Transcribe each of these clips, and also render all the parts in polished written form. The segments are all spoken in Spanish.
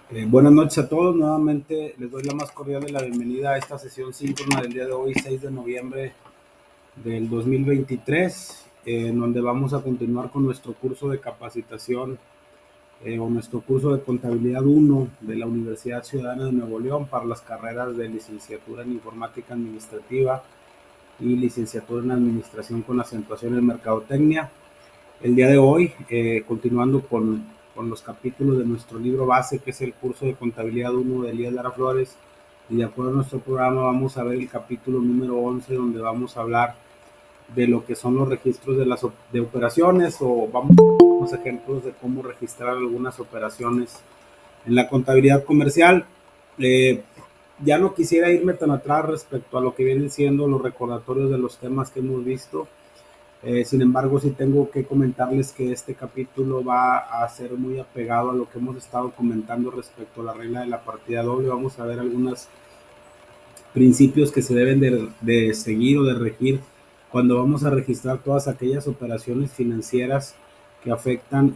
Buenas noches a todos. Nuevamente les doy la más cordial de la bienvenida a esta sesión síncrona del día de hoy, 6 de noviembre del 2023, en donde vamos a continuar con nuestro curso de capacitación o nuestro curso de contabilidad 1 de la Universidad Ciudadana de Nuevo León para las carreras de licenciatura en informática administrativa y licenciatura en administración con acentuación en mercadotecnia. El día de hoy, continuando con los capítulos de nuestro libro base, que es el curso de contabilidad 1 de Elías Lara Flores, y de acuerdo a nuestro programa vamos a ver el capítulo número 11, donde vamos a hablar de lo que son los registros de operaciones, o vamos a ver unos ejemplos de cómo registrar algunas operaciones en la contabilidad comercial. Ya no quisiera irme tan atrás respecto a lo que vienen siendo los recordatorios de los temas que hemos visto. Sin embargo, sí tengo que comentarles que este capítulo va a ser muy apegado a lo que hemos estado comentando respecto a la regla de la partida doble. Vamos a ver algunos principios que se deben de seguir o de regir cuando vamos a registrar todas aquellas operaciones financieras que afectan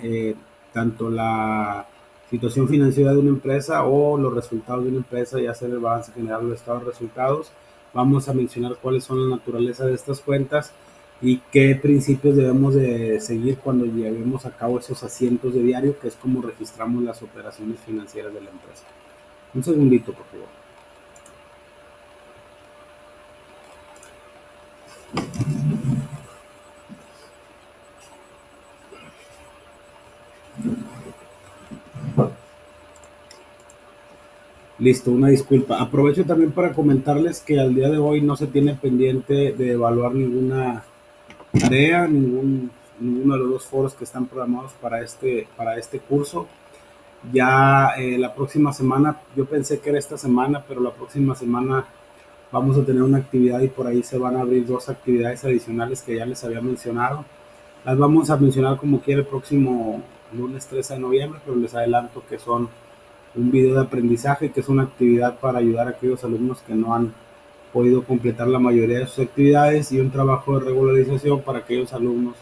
tanto la situación financiera de una empresa o los resultados de una empresa, ya sea el balance general o el estado de resultados. Vamos a mencionar cuáles son la naturaleza de estas cuentas y qué principios debemos de seguir cuando llevemos a cabo esos asientos de diario, que es como registramos las operaciones financieras de la empresa. Un segundito, por favor. Listo, una disculpa. Aprovecho también para comentarles que al día de hoy no se tiene pendiente de evaluar ninguna tarea, ninguno de los dos foros que están programados para este curso. Ya la próxima semana, yo pensé que era esta semana, pero la próxima semana vamos a tener una actividad y por ahí se van a abrir dos actividades adicionales que ya les había mencionado. Las vamos a mencionar como quiera el próximo lunes 13 de noviembre, pero les adelanto que son un video de aprendizaje, que es una actividad para ayudar a aquellos alumnos que no han podido completar la mayoría de sus actividades, y un trabajo de regularización para aquellos alumnos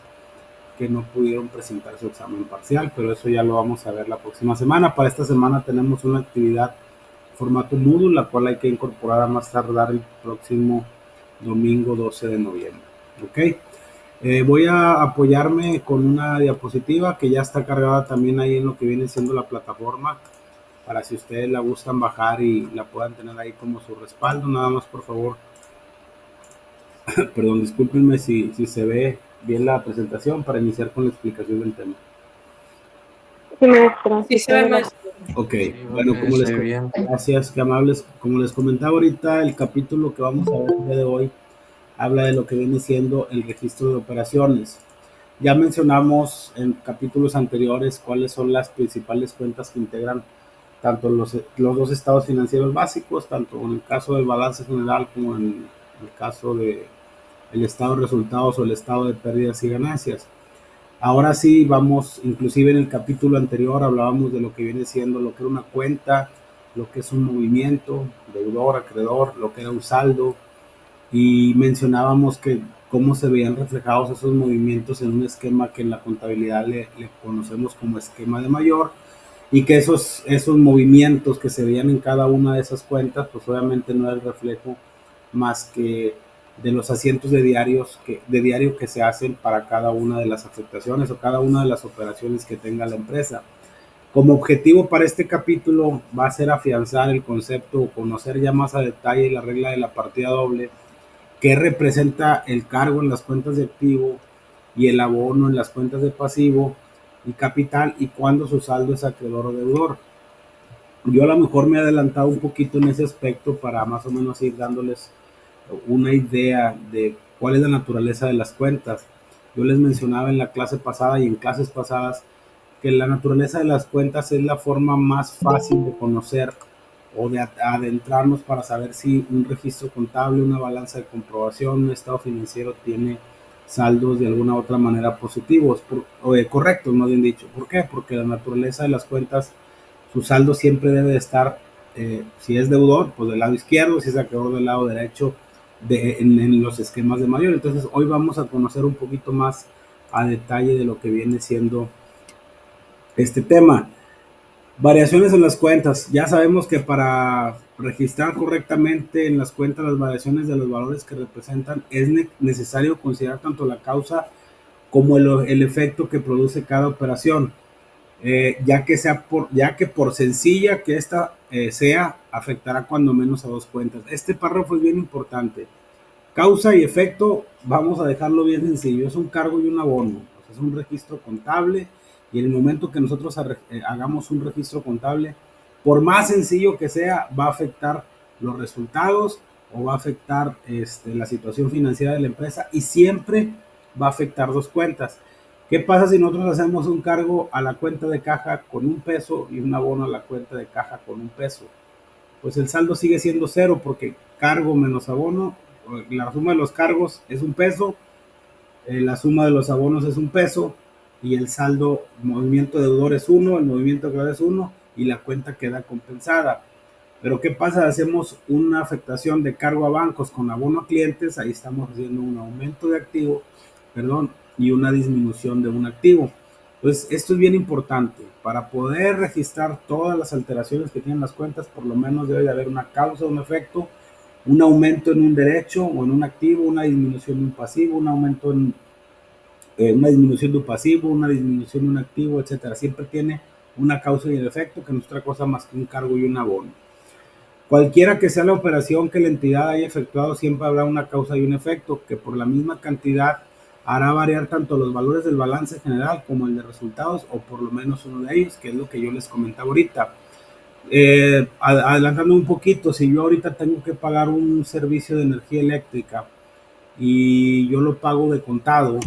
que no pudieron presentar su examen parcial, pero eso ya lo vamos a ver la próxima semana. Para esta semana tenemos una actividad formato Moodle, la cual hay que incorporar a más tardar el próximo domingo 12 de noviembre. ¿Ok? Voy a apoyarme con una diapositiva que ya está cargada también ahí en lo que viene siendo la plataforma, para si ustedes la gustan bajar y la puedan tener ahí como su respaldo. Nada más, por favor, perdón, discúlpenme si se ve bien la presentación para iniciar con la explicación del tema. Sí, se ve más. Ok, bueno, gracias, qué amables. Como les comentaba ahorita, el capítulo que vamos a ver el día de hoy habla de lo que viene siendo el registro de operaciones. Ya mencionamos en capítulos anteriores cuáles son las principales cuentas que integran tanto los dos estados financieros básicos, tanto en el caso del balance general como en el caso de el estado de resultados o el estado de pérdidas y ganancias. Ahora sí, vamos, inclusive en el capítulo anterior hablábamos de lo que viene siendo lo que era una cuenta, lo que es un movimiento, deudor, acreedor, lo que era un saldo, y mencionábamos que cómo se veían reflejados esos movimientos en un esquema que en la contabilidad le conocemos como esquema de mayor, y que esos movimientos que se veían en cada una de esas cuentas, pues obviamente no era el reflejo más que de los asientos de diario que se hacen para cada una de las afectaciones o cada una de las operaciones que tenga la empresa. Como objetivo para este capítulo va a ser afianzar el concepto o conocer ya más a detalle la regla de la partida doble, que representa el cargo en las cuentas de activo y el abono en las cuentas de pasivo y capital, y cuando su saldo es acreedor o deudor. Yo a lo mejor me he adelantado un poquito en ese aspecto para más o menos ir dándoles una idea de cuál es la naturaleza de las cuentas. Yo les mencionaba en la clase pasada y en clases pasadas que la naturaleza de las cuentas es la forma más fácil de conocer o de adentrarnos para saber si un registro contable, una balanza de comprobación, un estado financiero tiene saldos de alguna u otra manera positivos o correctos, más bien dicho. ¿Por qué? Porque la naturaleza de las cuentas, su saldo siempre debe de estar, si es deudor, pues del lado izquierdo, si es acreedor del lado derecho, en los esquemas de mayor. Entonces hoy vamos a conocer un poquito más a detalle de lo que viene siendo este tema. Variaciones en las cuentas. Ya sabemos que para registrar correctamente en las cuentas las variaciones de los valores que representan es necesario considerar tanto la causa como el efecto que produce cada operación, ya que por sencilla que esta sea, afectará cuando menos a dos cuentas. Este párrafo es bien importante. Causa y efecto, vamos a dejarlo bien sencillo, es un cargo y un abono, o sea, es un registro contable, y en el momento que nosotros hagamos un registro contable, por más sencillo que sea, va a afectar los resultados o va a afectar la situación financiera de la empresa, y siempre va a afectar dos cuentas. ¿Qué pasa si nosotros hacemos un cargo a la cuenta de caja con un peso y un abono a la cuenta de caja con un peso? Pues el saldo sigue siendo cero, porque cargo menos abono, la suma de los cargos es un peso, la suma de los abonos es un peso, y el saldo movimiento deudor es uno, el movimiento acreedor es uno, y la cuenta queda compensada. Pero ¿qué pasa? Hacemos una afectación de cargo a bancos con abono a clientes, ahí estamos haciendo un aumento de activo, perdón, y una disminución de un activo. Entonces, esto es bien importante. Para poder registrar todas las alteraciones que tienen las cuentas, por lo menos debe de haber una causa, un efecto, un aumento en un derecho o en un activo, una disminución de un pasivo, un aumento en una disminución de un pasivo, una disminución de un activo, etcétera. Siempre tiene una causa y el efecto, que no es otra cosa más que un cargo y un abono. Cualquiera que sea la operación que la entidad haya efectuado, siempre habrá una causa y un efecto, que por la misma cantidad hará variar tanto los valores del balance general como el de resultados, o por lo menos uno de ellos, que es lo que yo les comentaba ahorita. Adelantando un poquito, si yo ahorita tengo que pagar un servicio de energía eléctrica y yo lo pago de contado,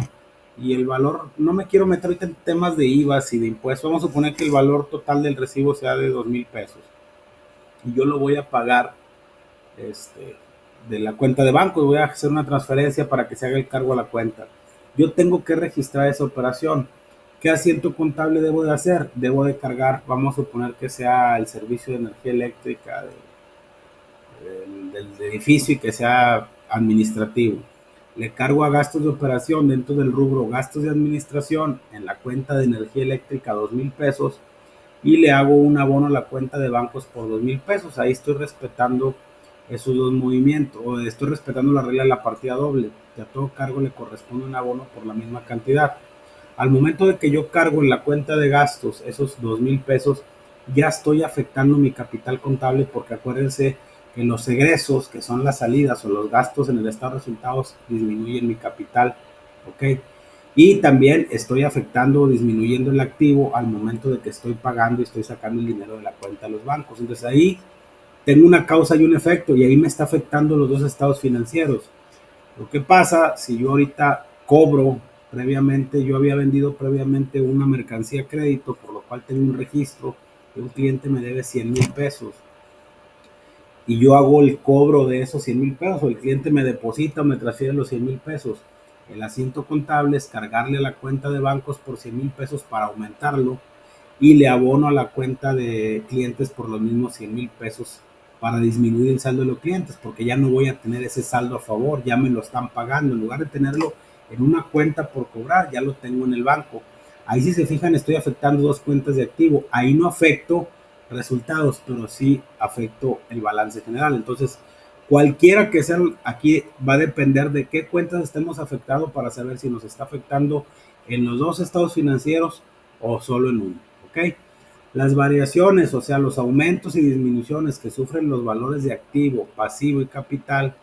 y el valor, no me quiero meter ahorita en temas de IVA y de impuestos, vamos a suponer que el valor total del recibo sea de 2,000 pesos, y yo lo voy a pagar de la cuenta de banco, voy a hacer una transferencia para que se haga el cargo a la cuenta. Yo tengo que registrar esa operación. ¿Qué asiento contable debo de hacer? Debo de cargar, vamos a suponer que sea el servicio de energía eléctrica del edificio y que sea administrativo. Le cargo a gastos de operación dentro del rubro gastos de administración en la cuenta de energía eléctrica 2,000 pesos, y le hago un abono a la cuenta de bancos por 2,000 pesos. Ahí estoy respetando esos dos movimientos, o estoy respetando la regla de la partida doble, que a todo cargo le corresponde un abono por la misma cantidad. Al momento de que yo cargo en la cuenta de gastos esos 2,000 pesos, ya estoy afectando mi capital contable, porque acuérdense que los egresos, que son las salidas o los gastos en el estado de resultados, disminuyen mi capital, ¿ok? Y también estoy afectando o disminuyendo el activo al momento de que estoy pagando y estoy sacando el dinero de la cuenta de los bancos. Entonces ahí tengo una causa y un efecto, y ahí me está afectando los dos estados financieros. Lo que pasa si yo ahorita cobro previamente, yo había vendido previamente una mercancía a crédito, por lo cual tengo un registro que un cliente me debe 100,000 pesos, y yo hago el cobro de esos 100,000 pesos, o el cliente me deposita o me transfiere los 100,000 pesos. El asiento contable es cargarle a la cuenta de bancos por 100,000 pesos para aumentarlo, y le abono a la cuenta de clientes por los mismos 100,000 pesos para disminuir el saldo de los clientes, porque ya no voy a tener ese saldo a favor, ya me lo están pagando. En lugar de tenerlo en una cuenta por cobrar, ya lo tengo en el banco. Ahí, si se fijan, estoy afectando dos cuentas de activo. Ahí no afecto resultados, pero sí afecto el balance general. Entonces, cualquiera que sea, aquí va a depender de qué cuentas estemos afectados para saber si nos está afectando en los dos estados financieros o solo en uno, ¿ok? Las variaciones, o sea, los aumentos y disminuciones que sufren los valores de activo, pasivo y capital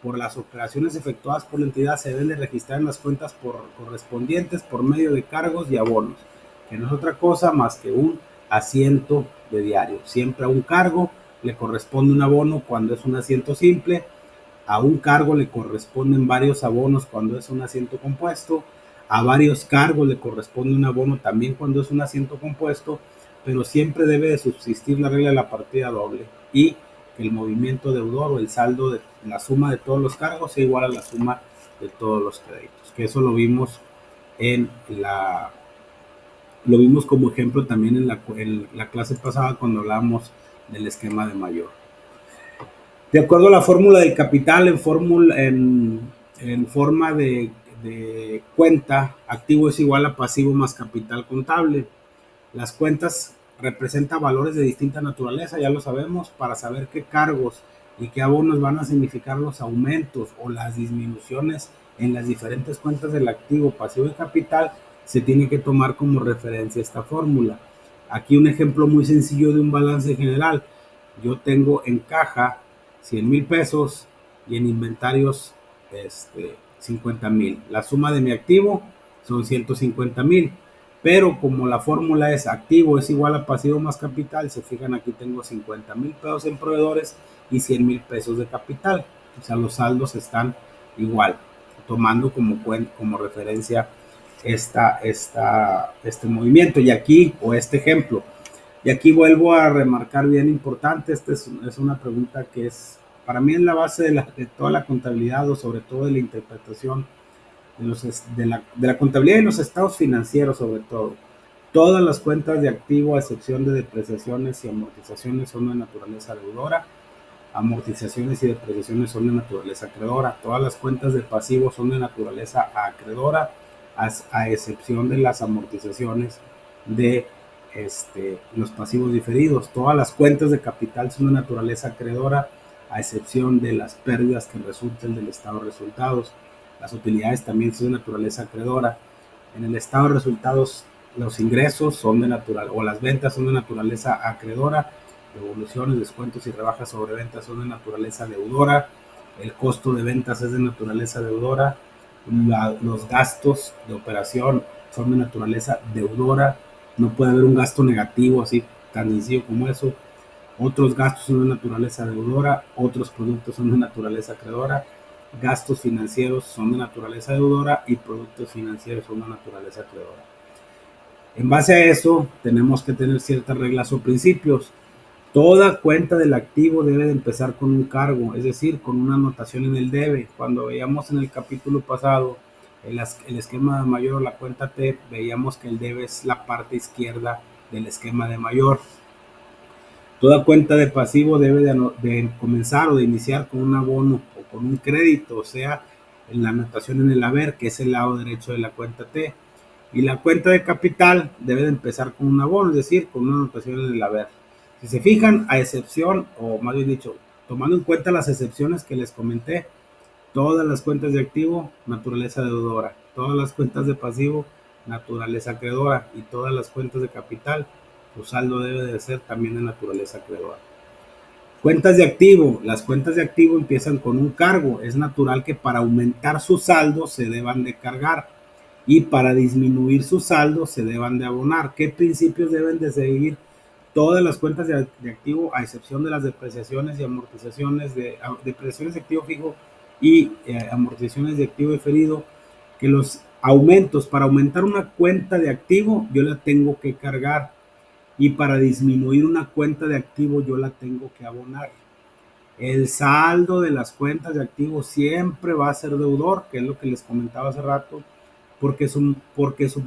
por las operaciones efectuadas por la entidad, se deben de registrar en las cuentas correspondientes por medio de cargos y abonos, que no es otra cosa más que un asiento de diario. Siempre a un cargo le corresponde un abono cuando es un asiento simple, a un cargo le corresponden varios abonos cuando es un asiento compuesto, a varios cargos le corresponde un abono también cuando es un asiento compuesto, pero siempre debe de subsistir la regla de la partida doble, y que el movimiento deudor o el saldo de la suma de todos los cargos sea igual a la suma de todos los créditos, que eso en la lo vimos como ejemplo también en la clase pasada, cuando hablábamos del esquema de mayor. De acuerdo a la fórmula del capital, en forma de cuenta, activo es igual a pasivo más capital contable. Las cuentas representa valores de distinta naturaleza, ya lo sabemos, para saber qué cargos y qué abonos van a significar los aumentos o las disminuciones en las diferentes cuentas del activo, pasivo y capital, se tiene que tomar como referencia esta fórmula. Aquí un ejemplo muy sencillo de un balance general. Yo tengo en caja 100,000 pesos y en inventarios 50,000. La suma de mi activo son 150,000. Pero como la fórmula es activo es igual a pasivo más capital, se fijan aquí tengo 50,000 pesos en proveedores y 100,000 pesos de capital. O sea, los saldos están igual, tomando como referencia este movimiento. Y aquí, o este ejemplo, y aquí vuelvo a remarcar bien importante, esta es una pregunta que es, para mí es la base de toda la contabilidad o sobre todo de la interpretación de la contabilidad y los estados financieros sobre todo. Todas las cuentas de activo, a excepción de depreciaciones y amortizaciones, son de naturaleza deudora. Amortizaciones y depreciaciones son de naturaleza acreedora. Todas las cuentas de pasivo son de naturaleza acreedora, a excepción de las amortizaciones de los pasivos diferidos. Todas las cuentas de capital son de naturaleza acreedora, a excepción de las pérdidas que resulten del estado de resultados. Las utilidades también son de naturaleza acreedora. En el estado de resultados, los ingresos son de naturaleza, o las ventas son de naturaleza acreedora. Devoluciones, descuentos y rebajas sobre ventas son de naturaleza deudora. El costo de ventas es de naturaleza deudora. Los gastos de operación son de naturaleza deudora. No puede haber un gasto negativo así tan sencillo como eso. Otros gastos son de naturaleza deudora, otros productos son de naturaleza acreedora, gastos financieros son de naturaleza deudora y productos financieros son de naturaleza acreedora. En base a eso, tenemos que tener ciertas reglas o principios. Toda cuenta del activo debe de empezar con un cargo, es decir, con una anotación en el debe. Cuando veíamos en el capítulo pasado el esquema de mayor o la cuenta T, veíamos que el debe es la parte izquierda del esquema de mayor. Toda cuenta de pasivo debe de comenzar o de iniciar con un abono o con un crédito, o sea, en la anotación en el haber, que es el lado derecho de la cuenta T. Y la cuenta de capital debe de empezar con un abono, es decir, con una anotación en el haber. Si se fijan, a excepción, o más bien dicho, tomando en cuenta las excepciones que les comenté, todas las cuentas de activo, naturaleza deudora, todas las cuentas de pasivo, naturaleza acreedora, y todas las cuentas de capital, su saldo debe de ser también de naturaleza acreedora. Cuentas de activo. Las cuentas de activo empiezan con un cargo. Es natural que para aumentar su saldo se deban de cargar y para disminuir su saldo se deban de abonar. ¿Qué principios deben de seguir todas las cuentas de activo, a excepción de las depreciaciones y amortizaciones, depreciaciones de activo fijo y amortizaciones de activo diferido? Que los aumentos, para aumentar una cuenta de activo, yo la tengo que cargar, y para disminuir una cuenta de activo yo la tengo que abonar. El saldo de las cuentas de activo siempre va a ser deudor, que es lo que les comentaba hace rato, porque su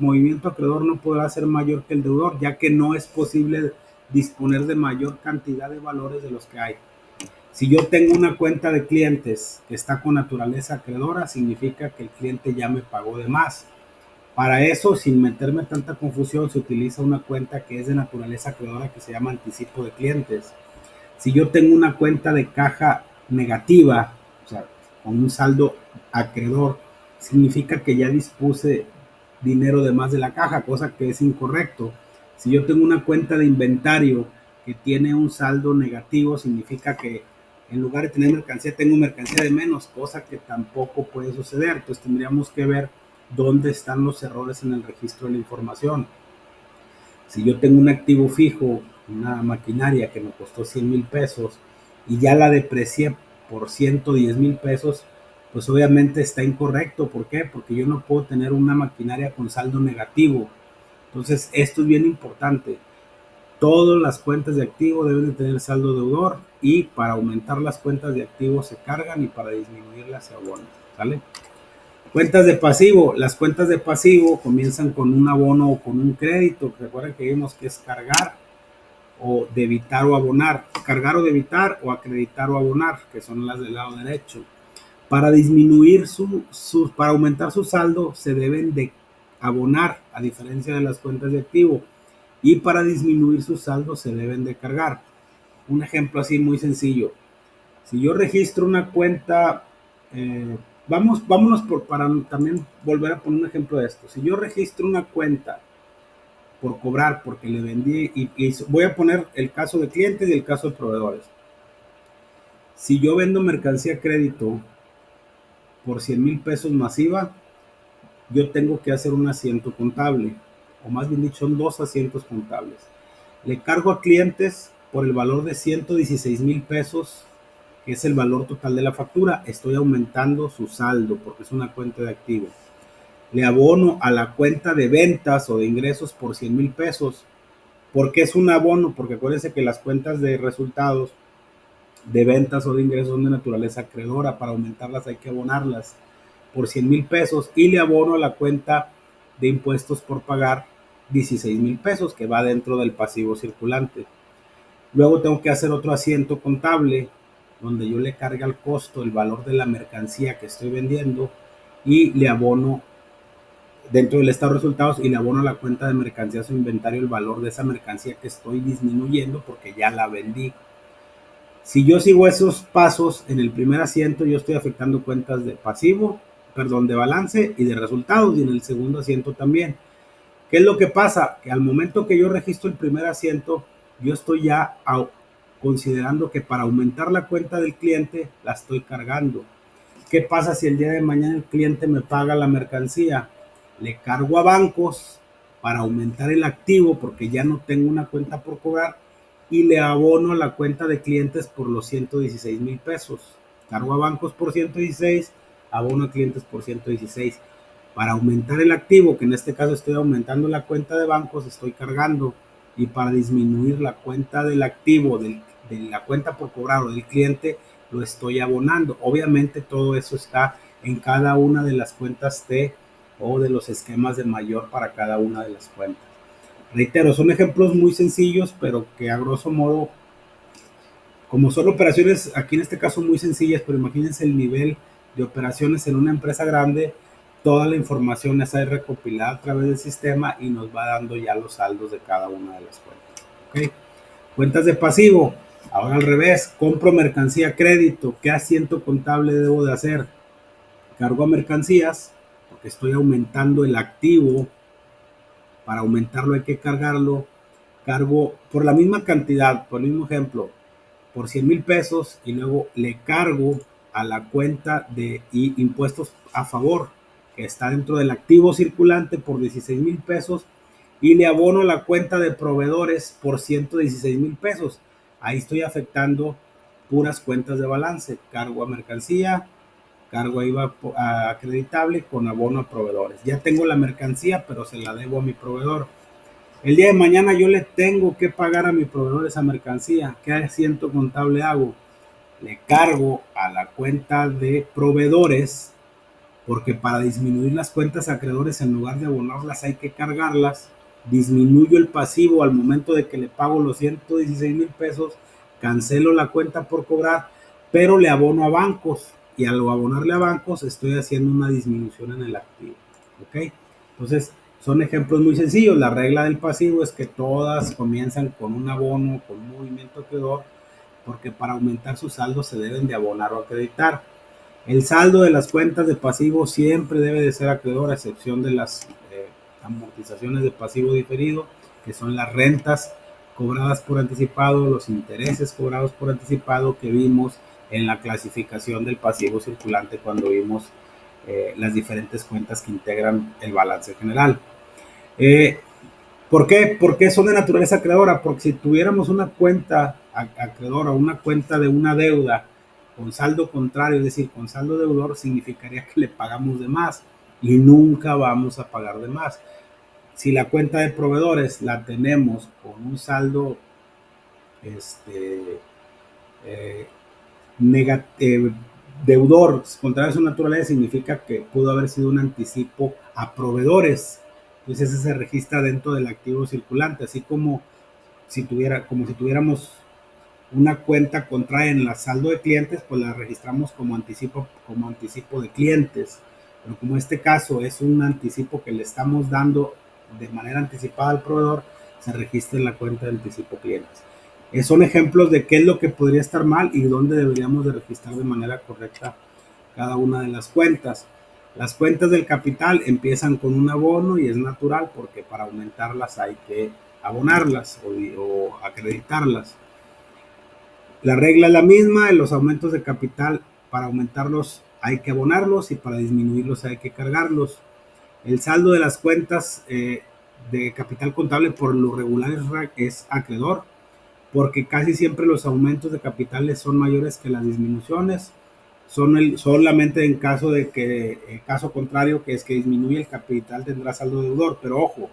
movimiento acreedor no podrá ser mayor que el deudor, ya que no es posible disponer de mayor cantidad de valores de los que hay. Si yo tengo una cuenta de clientes que está con naturaleza acreedora, significa que el cliente ya me pagó de más. Para eso, sin meterme tanta confusión, se utiliza una cuenta que es de naturaleza acreedora, que se llama anticipo de clientes. Si yo tengo una cuenta de caja negativa, o sea, con un saldo acreedor, significa que ya dispuse dinero de más de la caja, cosa que es incorrecto. Si yo tengo una cuenta de inventario que tiene un saldo negativo, significa que en lugar de tener mercancía, tengo mercancía de menos, cosa que tampoco puede suceder. Entonces tendríamos que ver dónde están los errores en el registro de la información. Si yo tengo un activo fijo, una maquinaria que me costó 100,000 pesos y ya la deprecié por 110,000 pesos, pues obviamente está incorrecto. ¿Por qué? Porque yo no puedo tener una maquinaria con saldo negativo. Entonces, esto es bien importante. Todas las cuentas de activo deben de tener saldo deudor, y para aumentar las cuentas de activo se cargan y para disminuirlas se abonan. ¿Sale? Cuentas de pasivo. Las cuentas de pasivo comienzan con un abono o con un crédito. Recuerden que vimos que es cargar o debitar o abonar. Cargar o debitar, o acreditar o abonar, que son las del lado derecho. Para disminuir para aumentar su saldo se deben de abonar, a diferencia de las cuentas de activo. y para disminuir su saldo se deben de cargar. Un ejemplo así muy sencillo. Si yo registro una cuenta, vámonos para también volver a poner un ejemplo de esto. Si yo registro una cuenta por cobrar porque le vendí, y voy a poner el caso de clientes y el caso de proveedores. Si yo vendo mercancía a crédito por 100,000 pesos masiva, yo tengo que hacer un asiento contable, o más bien dicho, son 2 asientos contables. Le cargo a clientes por el valor de 116,000 pesos, que es el valor total de la factura. Estoy aumentando su saldo porque es una cuenta de activo. Le abono a la cuenta de ventas o de ingresos por 100,000 pesos. ¿Por qué es un abono? Porque acuérdense que las cuentas de resultados de ventas o de ingresos son de naturaleza acreedora. Para aumentarlas hay que abonarlas por 100,000 pesos, y le abono a la cuenta de impuestos por pagar 16,000 pesos, que va dentro del pasivo circulante. Luego tengo que hacer otro asiento contable donde yo le cargue al costo el valor de la mercancía que estoy vendiendo, y le abono dentro del estado de resultados, y le abono a la cuenta de mercancías o inventario el valor de esa mercancía que estoy disminuyendo porque ya la vendí. Si yo sigo esos pasos en el primer asiento, yo estoy afectando cuentas de pasivo, perdón, de balance y de resultados, y en el segundo asiento también. ¿Qué es lo que pasa? Que al momento que yo registro el primer asiento, yo estoy ya considerando que para aumentar la cuenta del cliente la estoy cargando. ¿Qué pasa si el día de mañana el cliente me paga la mercancía? Le cargo a bancos para aumentar el activo porque ya no tengo una cuenta por cobrar, y le abono la cuenta de clientes por los 116,000 pesos. Cargo a bancos por 116, abono a clientes por 116. Para aumentar el activo, que en este caso estoy aumentando la cuenta de bancos, estoy cargando, y para disminuir la cuenta del activo, de la cuenta por cobrar o del cliente, lo estoy abonando. Obviamente todo eso está en cada una de las cuentas T o de los esquemas de mayor para cada una de las cuentas. Reitero, son ejemplos muy sencillos, pero que a grosso modo, como son operaciones, aquí en este caso muy sencillas, pero imagínense el nivel de operaciones en una empresa grande, toda la información está recopilada a través del sistema y nos va dando ya los saldos de cada una de las cuentas. ¿Okay? Cuentas de pasivo. Ahora al revés, compro mercancía a crédito. ¿Qué asiento contable debo de hacer? Cargo a mercancías porque estoy aumentando el activo. Para aumentarlo hay que cargarlo. Cargo por la misma cantidad, por el mismo ejemplo, por 100,000 pesos, y luego le cargo a la cuenta de impuestos a favor, que está dentro del activo circulante, por 16,000 pesos, y le abono la cuenta de proveedores por 116,000 pesos. Ahí estoy afectando puras cuentas de balance. Cargo a mercancía, cargo a IVA acreditable con abono a proveedores. Ya tengo la mercancía, pero se la debo a mi proveedor. El día de mañana yo le tengo que pagar a mi proveedor esa mercancía. ¿Qué asiento contable hago? Le cargo a la cuenta de proveedores, porque para disminuir las cuentas acreedores, en lugar de abonarlas hay que cargarlas. Disminuyo el pasivo al momento de que le pago los 116,000 pesos, cancelo la cuenta por cobrar, pero le abono a bancos, y al abonarle a bancos estoy haciendo una disminución en el activo. ¿Ok? Entonces, son ejemplos muy sencillos. La regla del pasivo es que todas comienzan con un abono, con un movimiento acreedor, porque para aumentar su saldo se deben de abonar o acreditar. El saldo de las cuentas de pasivo siempre debe de ser acreedor, a excepción de las amortizaciones de pasivo diferido, que son las rentas cobradas por anticipado, los intereses cobrados por anticipado que vimos en la clasificación del pasivo circulante cuando vimos las diferentes cuentas que integran el balance general. ¿Por qué? Porque son de naturaleza acreedora. Porque si tuviéramos una cuenta acreedora, una cuenta de una deuda con saldo contrario, es decir, con saldo deudor, significaría que le pagamos de más y nunca vamos a pagar de más. Si la cuenta de proveedores la tenemos con un saldo eh, deudor contrario a su naturaleza, significa que pudo haber sido un anticipo a proveedores. Entonces ese se registra dentro del activo circulante, así como si tuviéramos una cuenta contraria en la saldo de clientes, pues la registramos como anticipo de clientes. Pero como este caso es un anticipo que le estamos dando de manera anticipada al proveedor, se registre en la cuenta de anticipo clientes. Son ejemplos de qué es lo que podría estar mal y dónde deberíamos de registrar de manera correcta cada una de las cuentas. Las cuentas del capital empiezan con un abono y es natural porque para aumentarlas hay que abonarlas o acreditarlas. La regla es la misma, en los aumentos de capital, para aumentarlos hay que abonarlos y para disminuirlos hay que cargarlos. El saldo de las cuentas de capital contable por lo regular es acreedor, porque casi siempre los aumentos de capitales son mayores que las disminuciones. Solamente en caso de que, el caso contrario, que es que disminuye el capital, tendrá saldo deudor, pero ojo,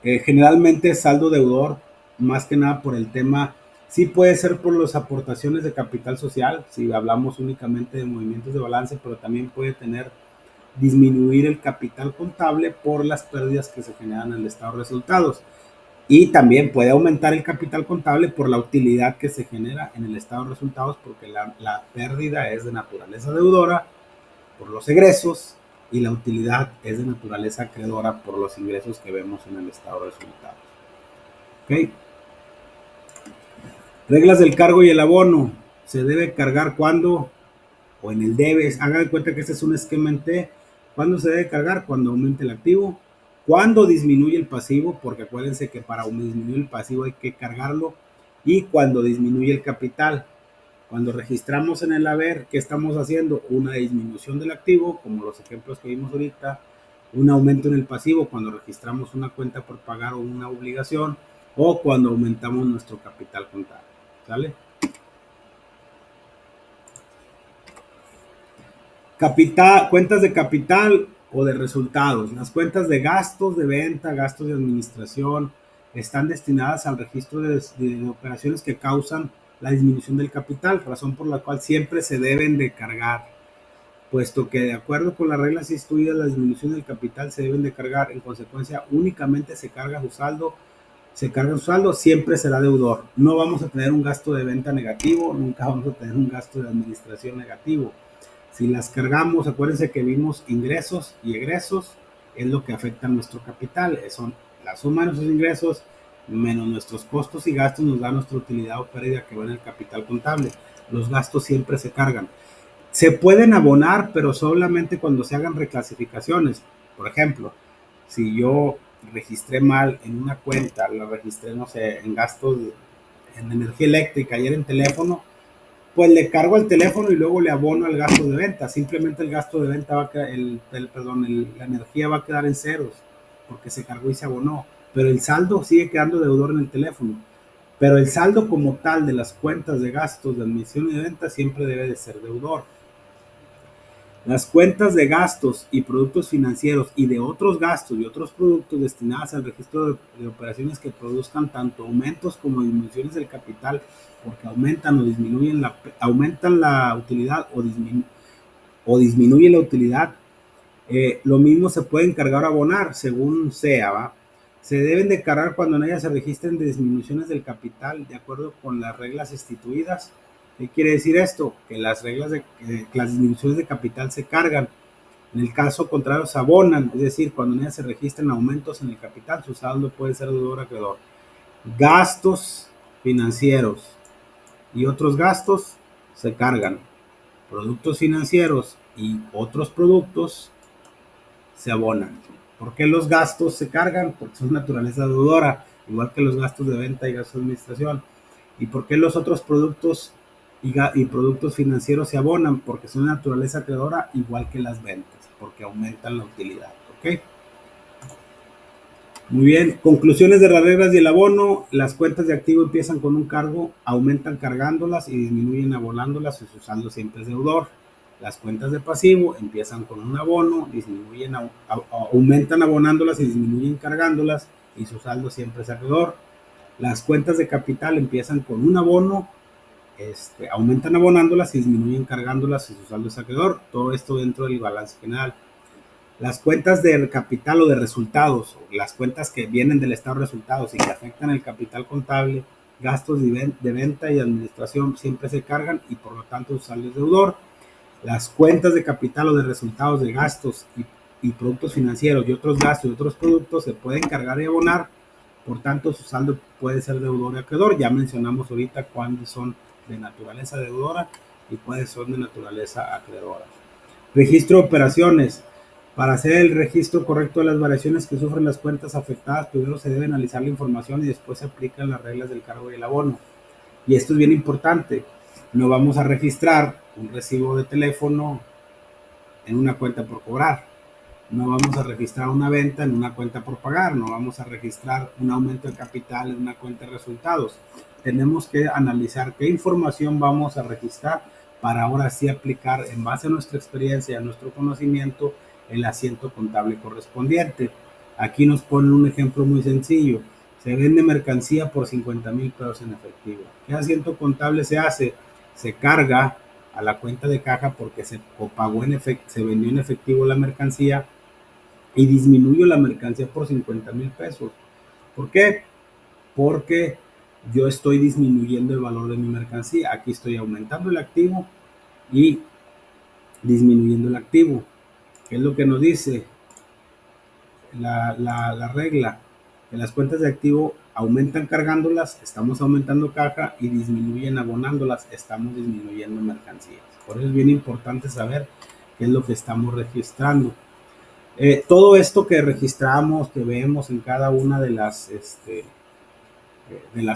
generalmente saldo deudor, más que nada por el tema, sí puede ser por las aportaciones de capital social, si hablamos únicamente de movimientos de balance, pero también puede disminuir el capital contable por las pérdidas que se generan en el estado de resultados. Y también puede aumentar el capital contable por la utilidad que se genera en el estado de resultados, porque la pérdida es de naturaleza deudora por los egresos y la utilidad es de naturaleza acreedora por los ingresos que vemos en el estado de resultados. ¿Okay? Reglas del cargo y el abono. Se debe cargar cuando o en el debe. Hagan de cuenta que este es un esquema en T. ¿Cuándo se debe cargar? Cuando aumente el activo. Cuando disminuye el pasivo, porque acuérdense que para disminuir el pasivo hay que cargarlo. Y cuando disminuye el capital. Cuando registramos en el haber, ¿qué estamos haciendo? Una disminución del activo, como los ejemplos que vimos ahorita, un aumento en el pasivo cuando registramos una cuenta por pagar o una obligación, o cuando aumentamos nuestro capital contable. ¿Sale? Capital, cuentas de capital o de resultados. Las cuentas de gastos de venta, gastos de administración, están destinadas al registro de operaciones que causan la disminución del capital, razón por la cual siempre se deben de cargar, puesto que de acuerdo con las reglas instituidas, la disminución del capital se deben de cargar. En consecuencia, únicamente se carga su saldo, siempre será deudor. No vamos a tener un gasto de venta negativo, nunca vamos a tener un gasto de administración negativo. Si las cargamos, acuérdense que vimos ingresos y egresos, es lo que afecta a nuestro capital. Son la suma de nuestros ingresos menos nuestros costos y gastos nos da nuestra utilidad o pérdida que va en el capital contable. Los gastos siempre se cargan. Se pueden abonar, pero solamente cuando se hagan reclasificaciones. Por ejemplo, si yo registré mal en una cuenta, la registré, no sé, en gastos en energía eléctrica y era en teléfono, pues le cargo el teléfono y luego le abono el gasto de venta. Simplemente el gasto de venta va a quedar, la energía va a quedar en ceros porque se cargó y se abonó. Pero el saldo sigue quedando deudor en el teléfono. Pero el saldo como tal de las cuentas de gastos de admisión y de venta siempre debe de ser deudor. Las cuentas de gastos y productos financieros y de otros gastos y otros productos destinadas al registro de operaciones que produzcan tanto aumentos como disminuciones del capital, porque aumentan o disminuyen aumentan la utilidad o disminuye la utilidad, lo mismo se puede encargar a abonar según sea, ¿va? Se deben de cargar cuando en ellas se registren disminuciones del capital de acuerdo con las reglas instituidas. ¿Qué quiere decir esto? Que las las disminuciones de capital se cargan. En el caso contrario se abonan, es decir, cuando en ellas se registran aumentos en el capital, su saldo puede ser deudor acreedor. Gastos financieros y otros gastos se cargan. Productos financieros y otros productos se abonan. ¿Por qué los gastos se cargan? Porque son naturaleza deudora, igual que los gastos de venta y gastos de administración. ¿Y por qué los otros productos y productos financieros se abonan? Porque son de naturaleza acreedora, igual que las ventas, porque aumentan la utilidad. ¿Ok? Muy bien. Conclusiones de las reglas y el abono. Las cuentas de activo empiezan con un cargo, aumentan cargándolas y disminuyen abonándolas y su saldo siempre es deudor. Las cuentas de pasivo empiezan con un abono, aumentan abonándolas y disminuyen cargándolas y su saldo siempre es acreedor. Las cuentas de capital empiezan con un abono, aumentan abonándolas y disminuyen cargándolas y su saldo es acreedor. Todo esto dentro del balance general. Las cuentas de capital o de resultados, las cuentas que vienen del estado de resultados y que afectan el capital contable, gastos de venta y administración siempre se cargan y por lo tanto su saldo es deudor. Las cuentas de capital o de resultados de gastos y productos financieros y otros gastos y otros productos se pueden cargar y abonar Por tanto, su saldo puede ser deudor y acreedor. Ya mencionamos ahorita cuáles son de naturaleza deudora y cuáles son de naturaleza acreedora. Registro de operaciones. Para hacer el registro correcto de las variaciones que sufren las cuentas afectadas, primero se debe analizar la información y después se aplican las reglas del cargo y el abono. Y esto es bien importante. No vamos a registrar un recibo de teléfono en una cuenta por cobrar. No vamos a registrar una venta en una cuenta por pagar. No vamos a registrar un aumento de capital en una cuenta de resultados. Tenemos que analizar qué información vamos a registrar para ahora sí aplicar en base a nuestra experiencia y a nuestro conocimiento el asiento contable correspondiente. Aquí nos ponen un ejemplo muy sencillo. Se vende mercancía por 50,000 pesos en efectivo. ¿Qué asiento contable se hace? Se carga a la cuenta de caja porque se pagó en efecto, se vendió en efectivo la mercancía y disminuyo la mercancía por 50,000 pesos. ¿Por qué? Porque yo estoy disminuyendo el valor de mi mercancía. Aquí estoy aumentando el activo y disminuyendo el activo. ¿Qué es lo que nos dice la regla? Que las cuentas de activo aumentan cargándolas, estamos aumentando caja, y disminuyen abonándolas, estamos disminuyendo mercancías. Por eso es bien importante saber qué es lo que estamos registrando. Todo esto que registramos, que vemos en cada una de las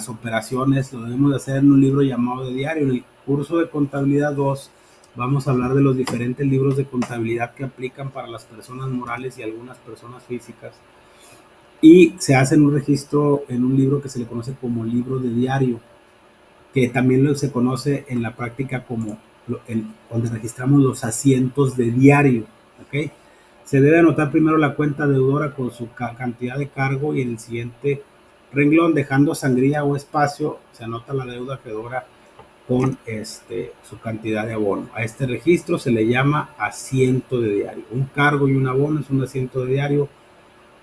operaciones, lo debemos de hacer en un libro llamado de diario. En el curso de contabilidad 2 vamos a hablar de los diferentes libros de contabilidad que aplican para las personas morales y algunas personas físicas, y se hace un registro en un libro que se le conoce como libro de diario, que también se conoce en la práctica como donde registramos los asientos de diario. ¿Okay? Se debe anotar primero la cuenta deudora con su cantidad de cargo, y en el siguiente renglón, dejando sangría o espacio, se anota la deuda acreedora con su cantidad de abono. A este registro se le llama asiento de diario. Un cargo y un abono es un asiento de diario,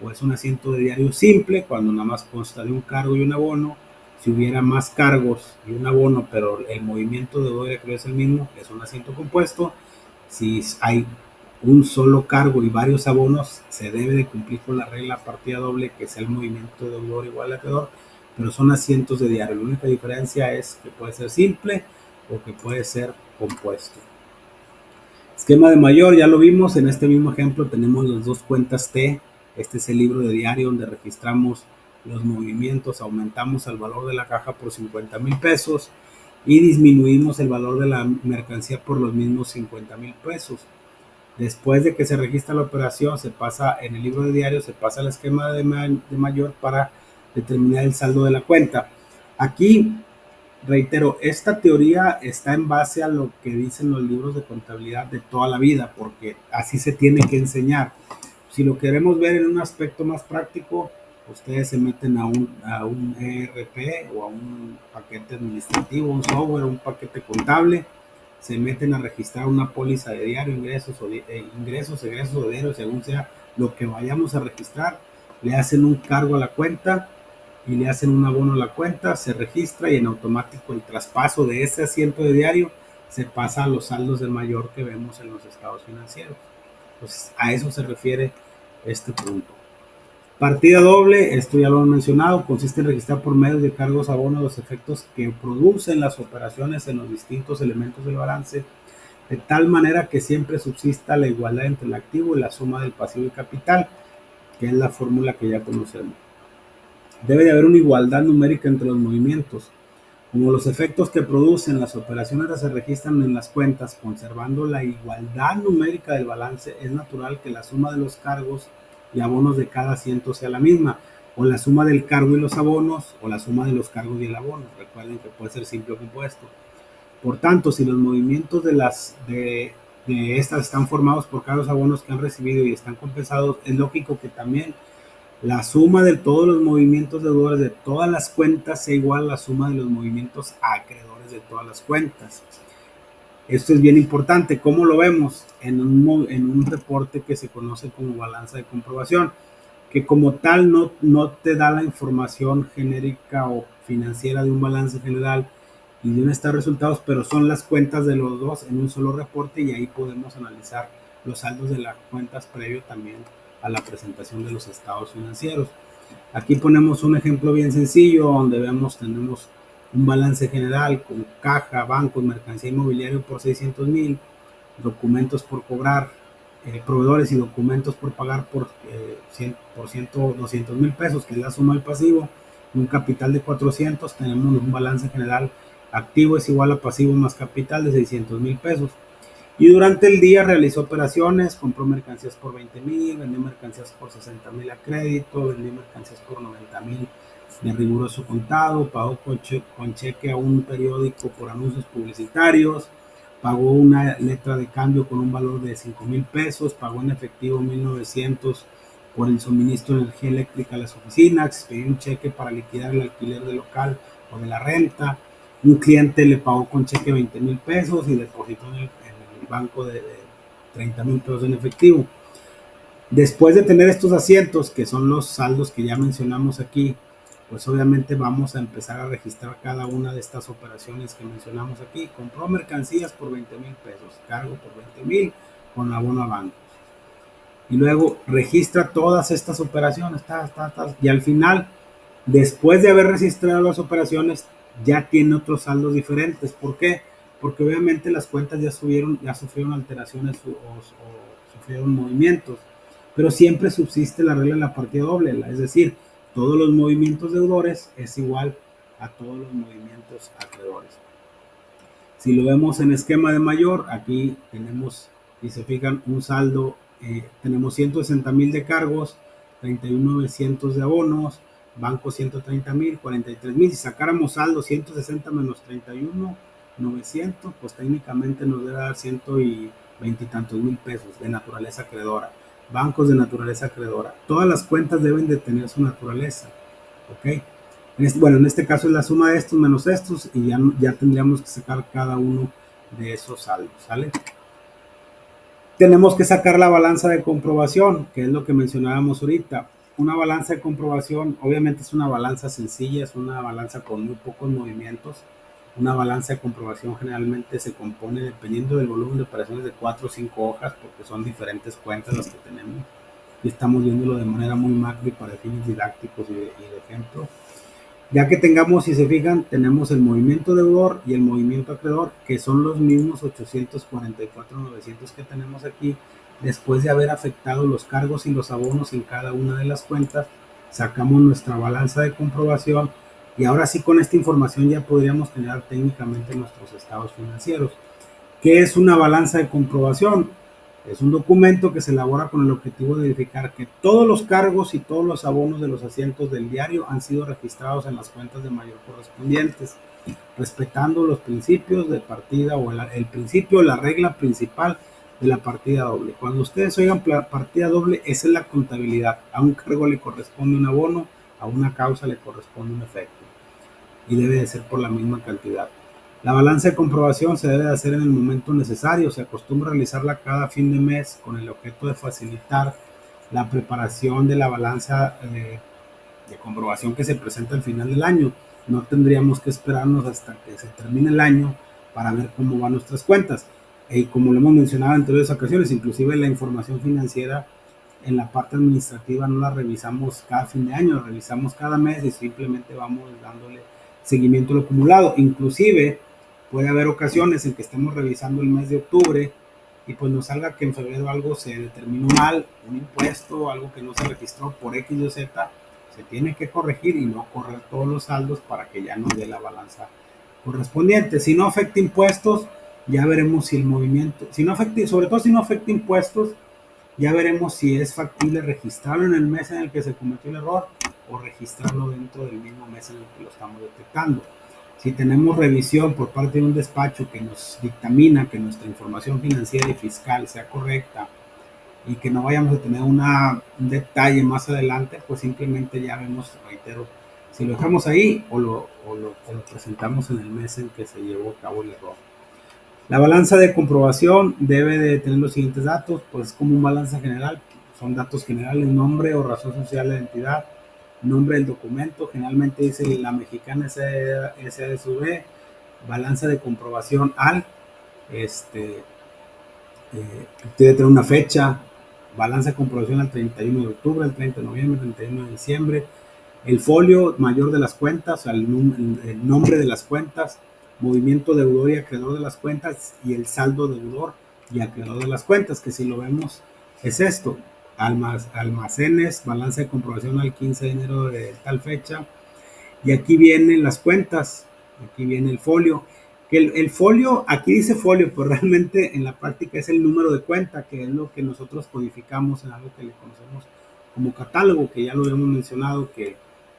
o es un asiento de diario simple cuando nada más consta de un cargo y un abono. Si hubiera más cargos y un abono, pero el movimiento de deudor y acreedor es el mismo, es un asiento compuesto. Si hay un solo cargo y varios abonos, se debe de cumplir con la regla partida doble, que es el movimiento de deudor igual a acreedor, pero son asientos de diario. La única diferencia es que puede ser simple o que puede ser compuesto. Esquema de mayor, ya lo vimos. En este mismo ejemplo tenemos las dos cuentas T. Este es el libro de diario donde registramos los movimientos. Aumentamos el valor de la caja por 50,000 pesos y disminuimos el valor de la mercancía por los mismos 50,000 pesos. Después de que se registra la operación, se pasa en el libro de diario, se pasa al esquema de mayor para determinar el saldo de la cuenta. Aquí, reitero, esta teoría está en base a lo que dicen los libros de contabilidad de toda la vida, porque así se tiene que enseñar. Si lo queremos ver en un aspecto más práctico, ustedes se meten a un ERP o a un paquete administrativo, un software, un paquete contable, se meten a registrar una póliza de diario, ingresos, egresos o diario, según sea lo que vayamos a registrar. Le hacen un cargo a la cuenta y le hacen un abono a la cuenta, se registra, y en automático el traspaso de ese asiento de diario se pasa a los saldos de mayor que vemos en los estados financieros. Pues a eso se refiere este punto. Partida doble, esto ya lo he mencionado, consiste en registrar por medio de cargos abonos los efectos que producen las operaciones en los distintos elementos del balance, de tal manera que siempre subsista la igualdad entre el activo y la suma del pasivo y capital, que es la fórmula que ya conocemos. Debe de haber una igualdad numérica entre los movimientos. Como los efectos que producen las operaciones se registran en las cuentas, conservando la igualdad numérica del balance, es natural que la suma de los cargos y abonos de cada asiento sea la misma, o la suma del cargo y los abonos, o la suma de los cargos y el abono. Recuerden que puede ser simple o compuesto. Por tanto, si los movimientos de estas están formados por cargos y abonos que han recibido y están compensados, es lógico que también la suma de todos los movimientos deudores de todas las cuentas sea igual a la suma de los movimientos acreedores de todas las cuentas. Esto es bien importante. ¿Cómo lo vemos? En un reporte que se conoce como balanza de comprobación, que como tal no te da la información genérica o financiera de un balance general y de un estado de resultados, pero son las cuentas de los dos en un solo reporte, y ahí podemos analizar los saldos de las cuentas previo también a la presentación de los estados financieros. Aquí ponemos un ejemplo bien sencillo donde tenemos un balance general con caja, bancos, mercancía inmobiliaria por 600,000, documentos por cobrar, proveedores y documentos por pagar por 200,000 pesos, que es la suma del pasivo, un capital de 400, tenemos un balance general activo es igual a pasivo más capital de 600,000 pesos. Y durante el día realizó operaciones, compró mercancías por 20,000, vendió mercancías por 60,000 a crédito, vendió mercancías por 90,000 de riguroso contado, pagó con cheque a un periódico por anuncios publicitarios, pagó una letra de cambio con un valor de 5,000 pesos, pagó en efectivo 1,900 por el suministro de energía eléctrica a las oficinas, expidió un cheque para liquidar el alquiler del local o de la renta, un cliente le pagó con cheque 20,000 pesos y depositó en el banco de 30,000 pesos en efectivo. Después de tener estos asientos, que son los saldos que ya mencionamos aquí, pues obviamente vamos a empezar a registrar cada una de estas operaciones que mencionamos aquí. Compró mercancías por 20,000 pesos, cargo por 20,000 con abono a bancos. Y luego registra todas estas operaciones, y al final, después de haber registrado las operaciones, ya tiene otros saldos diferentes. ¿Por qué? Porque obviamente las cuentas ya sufrieron alteraciones o sufrieron movimientos, pero siempre subsiste la regla de la partida doble, es decir, todos los movimientos deudores es igual a todos los movimientos acreedores. Si lo vemos en esquema de mayor, aquí tenemos, si se fijan, un saldo, tenemos 160,000 de cargos, 31,900 de abonos, banco 130,000, 43,000. Si sacáramos saldo 160 menos 31,900, pues técnicamente nos debe dar 120 y tantos mil pesos de naturaleza acreedora. Bancos de naturaleza acreedora. Todas las cuentas deben de tener su naturaleza, ¿ok? En este caso es la suma de estos menos estos y ya tendríamos que sacar cada uno de esos saldos, ¿sale? Tenemos que sacar la balanza de comprobación, que es lo que mencionábamos ahorita. Una balanza de comprobación, obviamente es una balanza sencilla, es una balanza con muy pocos movimientos. Una balanza de comprobación generalmente se compone, dependiendo del volumen de operaciones, de 4 o 5 hojas, porque son diferentes cuentas las que tenemos. Y estamos viéndolo de manera muy macro y para fines didácticos y de ejemplo. Ya que tengamos, si se fijan, tenemos el movimiento deudor y el movimiento acreedor, que son los mismos 844,900 que tenemos aquí. Después de haber afectado los cargos y los abonos en cada una de las cuentas, sacamos nuestra balanza de comprobación y ahora sí, con esta información ya podríamos generar técnicamente nuestros estados financieros. ¿Qué es una balanza de comprobación? Es un documento que se elabora con el objetivo de verificar que todos los cargos y todos los abonos de los asientos del diario han sido registrados en las cuentas de mayor correspondientes, respetando los principios de partida o el principio, la regla principal de la partida doble. Cuando ustedes oigan partida doble, esa es la contabilidad. A un cargo le corresponde un abono, a una causa le corresponde un efecto y debe de ser por la misma cantidad. La balanza de comprobación se debe de hacer en el momento necesario. Se acostumbra a realizarla cada fin de mes con el objeto de facilitar la preparación de la balanza de comprobación que se presenta al final del año. No tendríamos que esperarnos hasta que se termine el año para ver cómo van nuestras cuentas. Y como lo hemos mencionado en anteriores ocasiones, inclusive la información financiera en la parte administrativa no la revisamos cada fin de año, la revisamos cada mes y simplemente vamos dándole seguimiento a lo acumulado. Inclusive puede haber ocasiones en que estemos revisando el mes de octubre y pues nos salga que en febrero algo se determinó mal, un impuesto, algo que no se registró por X o Z, se tiene que corregir y no correr todos los saldos para que ya nos dé la balanza correspondiente. Si no afecta impuestos, ya veremos si el movimiento, si no afecta, sobre todo si no afecta impuestos, ya veremos si es factible registrarlo en el mes en el que se cometió el error o registrarlo dentro del mismo mes en el que lo estamos detectando. Si tenemos revisión por parte de un despacho que nos dictamina que nuestra información financiera y fiscal sea correcta y que no vayamos a tener un detalle más adelante, pues simplemente ya vemos, reitero, si lo dejamos ahí o lo presentamos en el mes en que se llevó a cabo el error. La balanza de comprobación debe de tener los siguientes datos, pues como un balance general, son datos generales, nombre o razón social de la entidad, nombre del documento, generalmente dice la mexicana SADSV, balanza de comprobación al, debe tener una fecha, balanza de comprobación al 31 de octubre, al 30 de noviembre, 31 de diciembre, El folio mayor de las cuentas, el nombre de las cuentas, movimiento deudor y acreedor de las cuentas, y el saldo deudor y acreedor de las cuentas, que si lo vemos es esto: almacenes, balance de comprobación al 15 de enero de tal fecha, y aquí vienen las cuentas, aquí viene el folio, que el folio, aquí dice folio, pero realmente en la práctica es el número de cuenta, que es lo que nosotros codificamos en algo que le conocemos como catálogo, que ya lo habíamos mencionado, que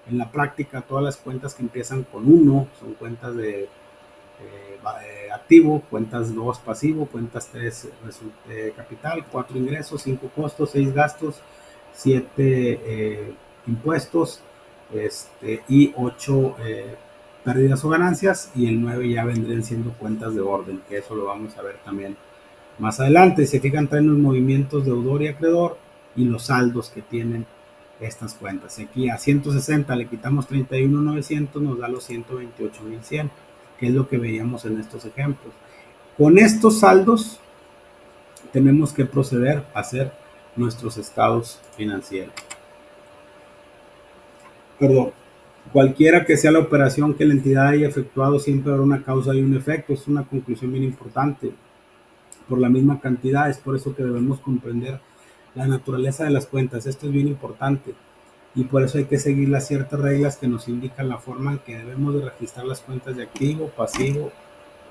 en la práctica todas las cuentas que empiezan con 1 son cuentas de activo, cuentas 2 pasivo, cuentas 3 capital, 4 ingresos, 5 costos, 6 gastos, 7 impuestos, y 8 pérdidas o ganancias, y el 9 ya vendrían siendo cuentas de orden, que eso lo vamos a ver también más adelante. Se fijan, traen los movimientos deudor y acreedor y los saldos que tienen estas cuentas. Aquí a 160 le quitamos 31,900, nos da los 128,100, que es lo que veíamos en estos ejemplos. Con estos saldos tenemos que proceder a hacer nuestros estados financieros. Perdón. Cualquiera que sea la operación que la entidad haya efectuado, siempre habrá una causa y un efecto. Es una conclusión bien importante. Por la misma cantidad, es por eso que debemos comprender la naturaleza de las cuentas. Esto es bien importante, y por eso hay que seguir las ciertas reglas que nos indican la forma en que debemos de registrar las cuentas de activo, pasivo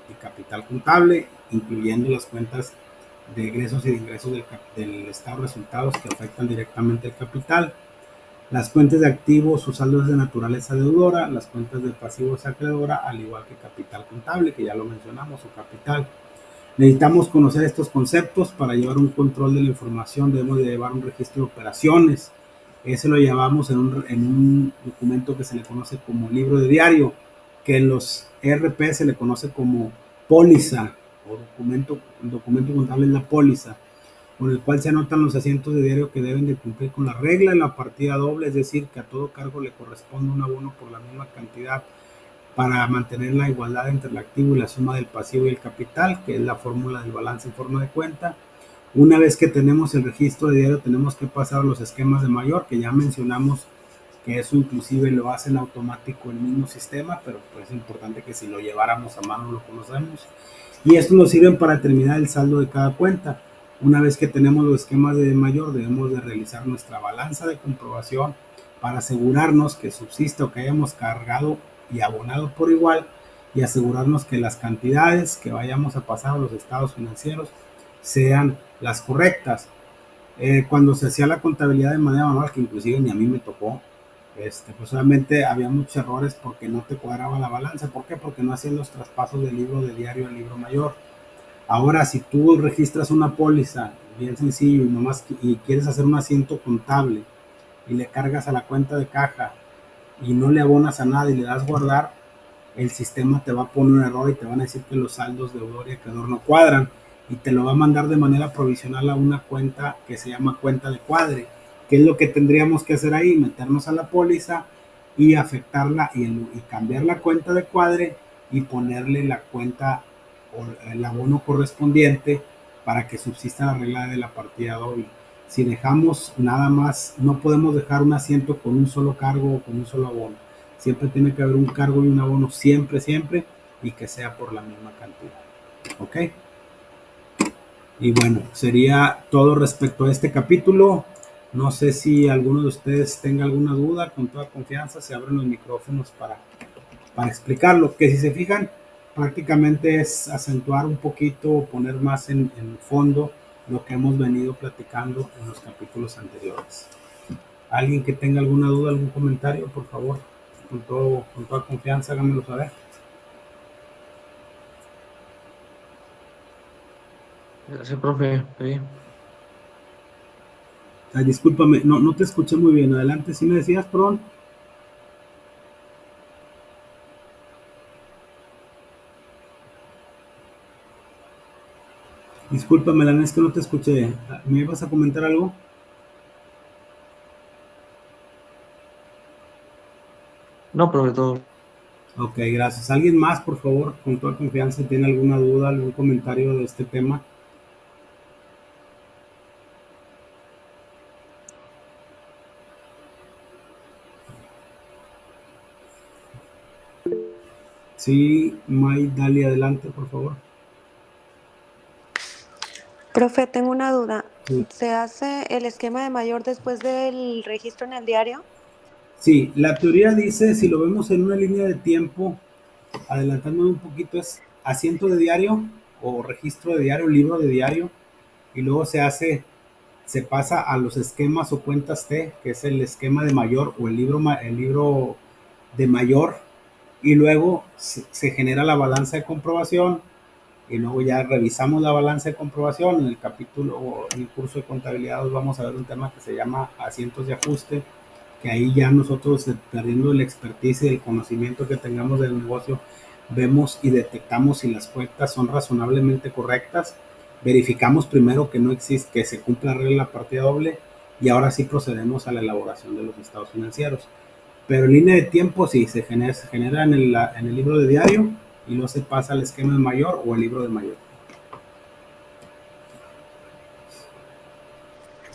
y capital contable, incluyendo las cuentas de egresos y de ingresos del estado de resultados que afectan directamente el capital. Las cuentas de activos, su saldo es de naturaleza deudora; las cuentas de pasivos acreedora, al igual que capital contable, que ya lo mencionamos, o capital. Necesitamos conocer estos conceptos para llevar un control de la información. Debemos de llevar un registro de operaciones. Ese lo llevamos en un documento que se le conoce como libro de diario, que en los ERP se le conoce como póliza, o documento contable es la póliza, con el cual se anotan los asientos de diario que deben de cumplir con la regla en la partida doble, es decir, que a todo cargo le corresponde un abono por la misma cantidad, para mantener la igualdad entre el activo y la suma del pasivo y el capital, que es la fórmula del balance en forma de cuenta. Una vez que tenemos el registro de diario, tenemos que pasar a los esquemas de mayor, que ya mencionamos que eso inclusive lo hace en automático el mismo sistema, pero pues es importante que si lo lleváramos a mano lo conocemos. Y estos nos sirven para determinar el saldo de cada cuenta. Una vez que tenemos los esquemas de mayor, debemos de realizar nuestra balanza de comprobación para asegurarnos que subsiste o que hayamos cargado y abonado por igual, y asegurarnos que las cantidades que vayamos a pasar a los estados financieros sean las correctas. Cuando se hacía la contabilidad de manera manual, que inclusive ni a mí me tocó, pues obviamente había muchos errores porque no te cuadraba la balanza. ¿Por qué? Porque no hacían los traspasos del libro de diario al libro mayor. Ahora, si tú registras una póliza bien sencillo, y nomás y quieres hacer un asiento contable y le cargas a la cuenta de caja y no le abonas a nada y le das guardar, el sistema te va a poner un error y te van a decir que los saldos deudor y acreedor no cuadran, y te lo va a mandar de manera provisional a una cuenta que se llama cuenta de cuadre. ¿Qué es lo que tendríamos que hacer ahí? Meternos a la póliza y afectarla, y cambiar la cuenta de cuadre y ponerle la cuenta o el abono correspondiente para que subsista la regla de la partida doble. Si dejamos nada más, no podemos dejar un asiento con un solo cargo o con un solo abono. Siempre tiene que haber un cargo y un abono, siempre, siempre, y que sea por la misma cantidad. ¿Ok? Y bueno, sería todo respecto a este capítulo. No sé si alguno de ustedes tenga alguna duda. Con toda confianza se abren los micrófonos para explicarlo. Que si se fijan, prácticamente es acentuar un poquito, poner más en fondo lo que hemos venido platicando en los capítulos anteriores. ¿Alguien que tenga alguna duda, algún comentario, por favor? Con toda confianza, háganmelo saber. Gracias, profe. Sí. Ay, discúlpame, no te escuché muy bien. Adelante, si me decías, perdón. Discúlpame, la es que no te escuché. ¿Me ibas a comentar algo? No, profe, todo. Ok, gracias. ¿Alguien más, por favor, con toda confianza, tiene alguna duda, algún comentario de este tema? Sí, May, dale adelante, por favor. Profe, tengo una duda. Sí. ¿Se hace el esquema de mayor después del registro en el diario? Sí, la teoría dice, si lo vemos en una línea de tiempo, adelantando un poquito, es asiento de diario o registro de diario, libro de diario, y luego se pasa a los esquemas o cuentas T, que es el esquema de mayor o el libro de mayor, y luego se genera la balanza de comprobación, y luego ya revisamos la balanza de comprobación. En el capítulo o en el curso de contabilidad vamos a ver un tema que se llama asientos de ajuste, que ahí ya nosotros, perdiendo el expertise y el conocimiento que tengamos del negocio, vemos y detectamos si las cuentas son razonablemente correctas, verificamos primero que no existe, que se cumpla la regla de la partida doble, y ahora sí procedemos a la elaboración de los estados financieros. Pero en línea de tiempo sí, se genera en el libro de diario y luego se pasa al esquema de mayor o el libro de mayor.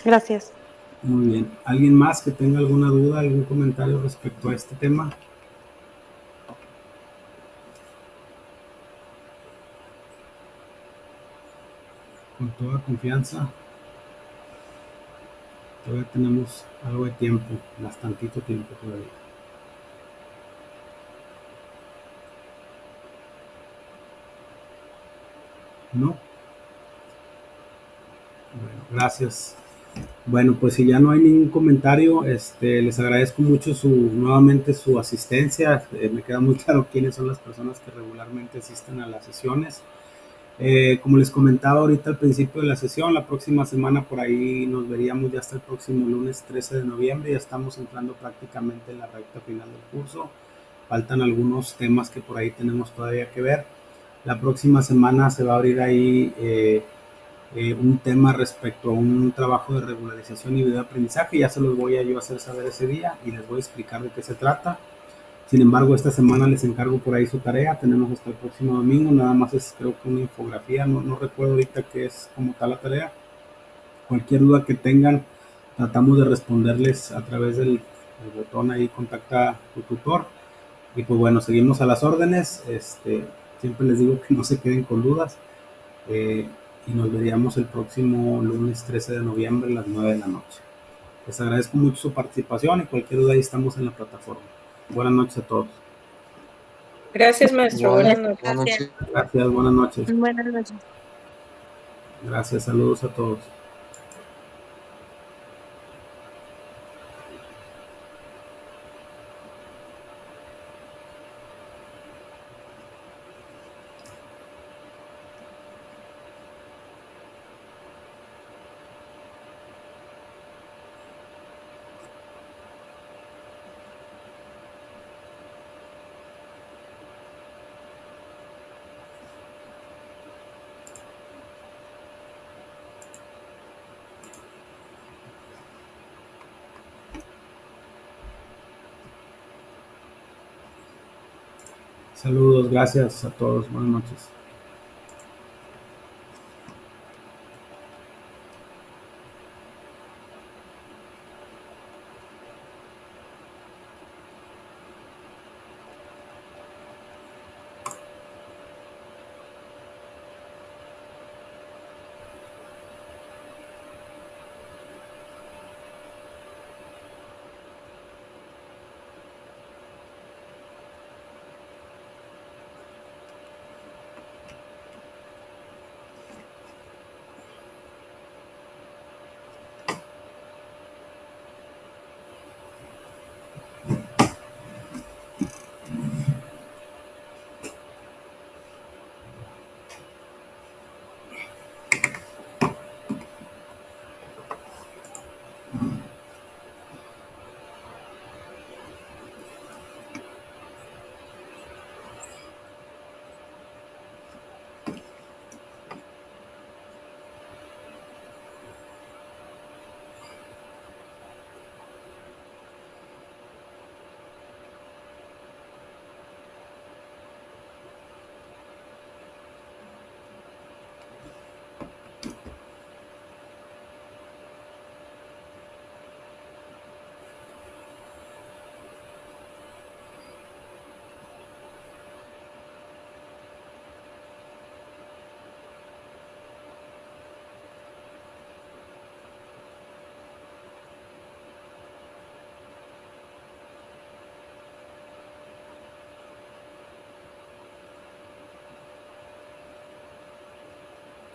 Gracias. Muy bien. ¿Alguien más que tenga alguna duda, algún comentario respecto a este tema? Con toda confianza. Todavía tenemos algo de tiempo, bastantito tiempo todavía. ¿No? Bueno, gracias. Bueno, pues si ya no hay ningún comentario, les agradezco mucho nuevamente su asistencia. Me queda muy claro quiénes son las personas que regularmente asisten a las sesiones. Como les comentaba ahorita al principio de la sesión, la próxima semana por ahí nos veríamos ya hasta el próximo lunes 13 de noviembre. Ya estamos entrando prácticamente en la recta final del curso. Faltan algunos temas que por ahí tenemos todavía que ver. La próxima semana se va a abrir ahí un tema respecto a un trabajo de regularización y video de aprendizaje. Ya se los voy a yo hacer saber ese día y les voy a explicar de qué se trata. Sin embargo, esta semana les encargo por ahí su tarea. Tenemos hasta el próximo domingo. Nada más es, creo que una infografía. No recuerdo ahorita qué es como tal la tarea. Cualquier duda que tengan, tratamos de responderles a través del botón ahí, contacta a tu tutor. Y pues bueno, seguimos a las órdenes. Siempre les digo que no se queden con dudas. Y nos veríamos el próximo lunes 13 de noviembre a las 9 de la noche. Les agradezco mucho su participación y cualquier duda ahí estamos en la plataforma. Buenas noches a todos. Gracias, maestro. Buenas noches. Gracias, buenas noches. Buenas noches. Gracias, saludos a todos. Saludos, gracias a todos, buenas noches.